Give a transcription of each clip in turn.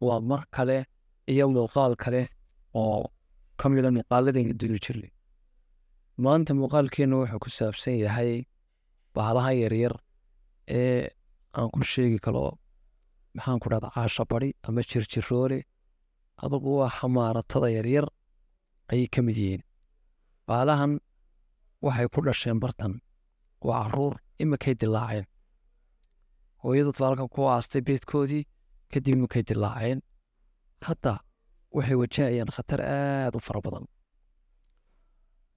waa mar kale iyo muuqaal kale oo ka mida muuqaaladayna duli jirnay. Maanta muuqaalkeena wuxuu ku saabsan yahay bahalaha yaryar ee aan ku sheegi karo maxaan ku dhahdaa caasha bari ama jirjiroole, adugu waa xamaaratada yaryar ayay ka mid yihiin. Bahalahan waxay ku dhasheen bartan, waa caruur imikay dilaaceen. hooyadood baa halkan ku aastay beedkoodii, kadib imikay dilaaceen. hadda waxay wajahayaan khatar aad u fara badan.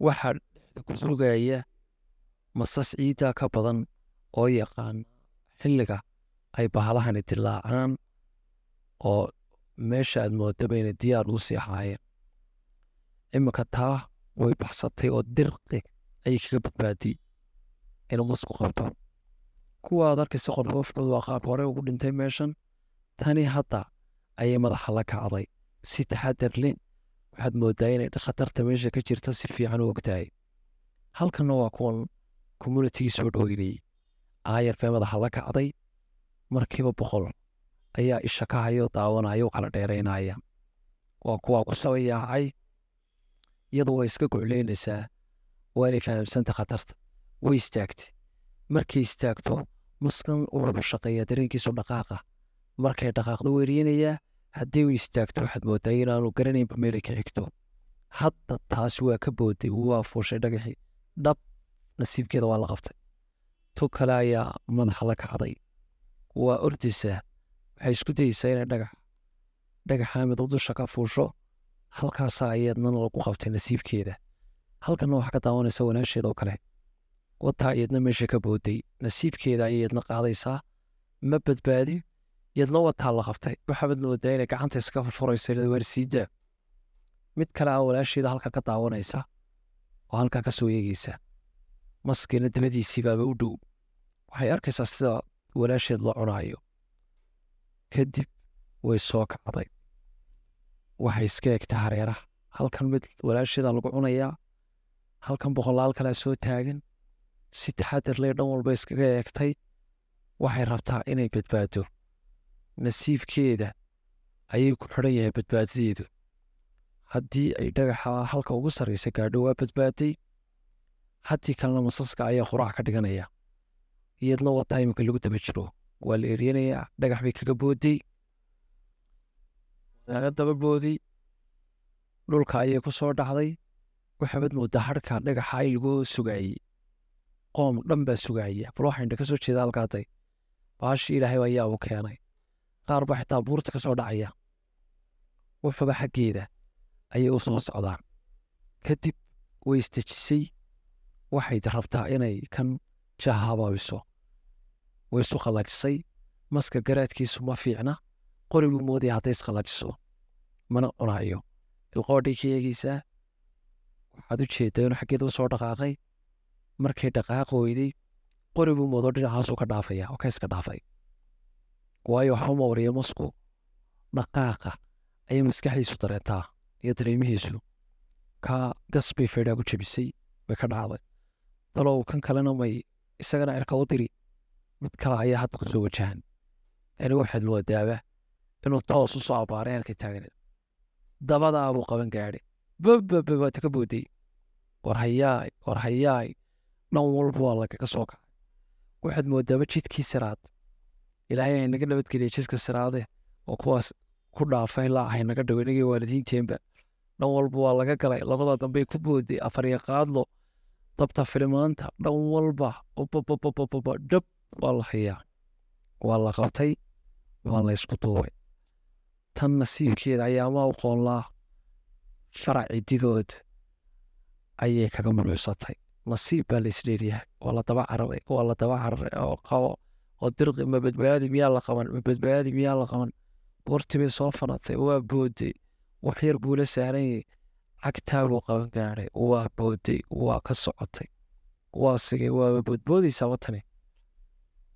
waxaa dhexda ku sugaya masas ciidda ka badan oo yaqaan xilliga ay bahalahani dilaacaan, oo meesha aad moodaba inay diyaar u sii ahaayeen. imika taa way baxsatay oo dirqi ayay kaga badbaadiyey inuu masku qabto. kuwa aad arkaysa qorfoofkooda waa qaar hore ugu dhintay meeshan. tani hadda ayay madaxa la kacday si taxadar leh. waxaad moodaa inay khatarta meesha ka jirta si fiican u ogtahay. halkanna waa kuwan communitigii soo dhaweynayey. aayar bee madaxa la kacday, markiiba 100 ayaa isha ka hayo daawanaya u kala dheeraynaya. waa kuwa ku soo yaacay, iyadu way iska gocleynaysaa, waanay fahamsanta khatarta. way istaagtay. markay istaagto maskan wuxuu shaqeeyaa dareenkiisu dhaqaaqa. markay dhaqaaqdo weeriyanayaa, haddii uu istaagto waxaad moodaa inaanu garanaynba meelay ka xigto. hadda taasi waa ka booday, waa fuushay dhagaxii dhab, nasiibkeeda waa la qabtay. tu kale ayaa madaxa la kacday, waa ordaysaa. waxay isku dayeysaa inay dhagaxa mid dusha ka fuusho. halkaasaa iyadna lagu qabtay nasiibkeeda. halkanna waxaa ka daawanaysa walaasheeda oo kale, wataa iyadna meesha ka booday. nasiibkeeda ayay iyadna qaadaysaa, ma badbaadin. iyadna wataa la qabtay. waxaabad moodaa inay gacanta iska furfuraysa waarsiida. mid kale a walaasheeda halka ka daawanaysa oo halkaa ka soo eegaysa. maskiina dabadiisii baaba u dhow. waxay arkaysaa sida walaasheed loo cunaayo. kadib way soo kacday. waxay iska egtay hareeraha. halkan mid walaasheeda lagu cunayaa, halkan 100 kalea soo taagan. si taxadar leh dhan walba iskaga eegtay. waxay rabtaa inay badbaado. nasiibkeeda ayay ku xidhan yahay badbaadadeedu. haddii ay dhagaxa halka ugu sarraysa gaadho waa badbaaday. haddii kalena masaska ayaa quraac ka dhiganaya. iyadna wataa imika lagu daba jiro, waa la eryanayaa. dhagax bay kaga booday, laga daba booday, dhulka ayay ku soo dhacday. waxaabad moodaa harka dhagaxa ay lagu sugaayey. qoom dhan baa sugaaya, bal waxaa indha ka soo jeeda halkaaday. baashii ilaahay ayaa u keenay. qaar baa xitaa buurta ka soo dhacaya. wuxuba xaggeeda ayay u soo socdaan. kadib way isdejisay. waxay rabtaa inay kan jahabaabiso. way isu qallajisay. maska garaadkiisu ma fiicna. qori buu moodaya hadday isqallajiso, mana cunaayo. ilqoodhay ka eegaysaa. waxaad u jeeddaa inuu xaggeeda u soo dhaqaaqay. markay dhaqaaq weyday, qori buu moodo dhinacaasuu ka dhaafaya oo ka iska dhaafay. waayo waxa uma wariya masku dhaqaaqa ayay maskaxdiisu dareentaa iyo dareemihiisu. ka gas bay feedhaa ku jabisay, way ka dhacday. dalow kan kalena may isagana cirka u diri. mid kale ayaa hadda ku soo wajahan. tani waxaad moodaaba inuu toos u soo abaaray halkay taagneed. dabadaabuu qaban gaadhay. waata ka booday. war hayaay dhan walba waa lagaga soo kacay. waxaad moodaaba jidkii siraad. ilaahay haynaga nabadgeliya jidka siraade oo kuwaas ku dhaafay ilaa haynaga dhaw inagii waalidiinteenba. dhan walba waa laga galay. labada dambey ku booday. afariya qaadlo, dabta filimaanta, dhan walba dhab waa la hayaa. waa la qabtay, waa la ysku duubay. tan nasiibkeeda ayaama u qoonlaa. farac cididood ayay kaga mulucsatay. nasiib baa la isdheeryahay. waa la daba cararay oo qabo oo dirqi. ma badbaadi miyaa la qaban. boortii bay soo fanatay, waa booday. wax yar buu la saaranyay. cagtaabuu qaban gaadhay, waa booday, waa ka socotay, waa sigay, waaba boodboodaysaa watani.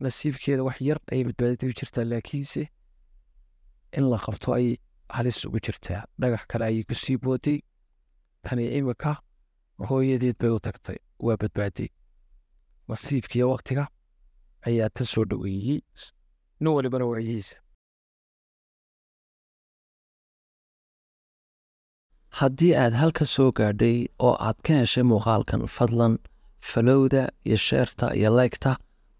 nasiibkeeda wax yar ayay badbaadada u jirtaa, laakiinse in la qabto ayay halis ugu jirtaa. dhagax kale ayay ku sii booday. tani imika hooyadeed bay u tagtay, waa badbaaday. nasiibkiiyo waqtiga ayaa ta soo dhaweeyey. nin walibana wacyihiisa. haddii aad halka soo gaadhay oo aad ka heshay muuqaalkan fadlan falowda iyo sheerta iyo laygta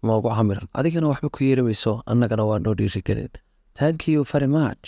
noogu camir adigana waxba ku yeeli mayso annagana waa noo dhiirigelin thank you very much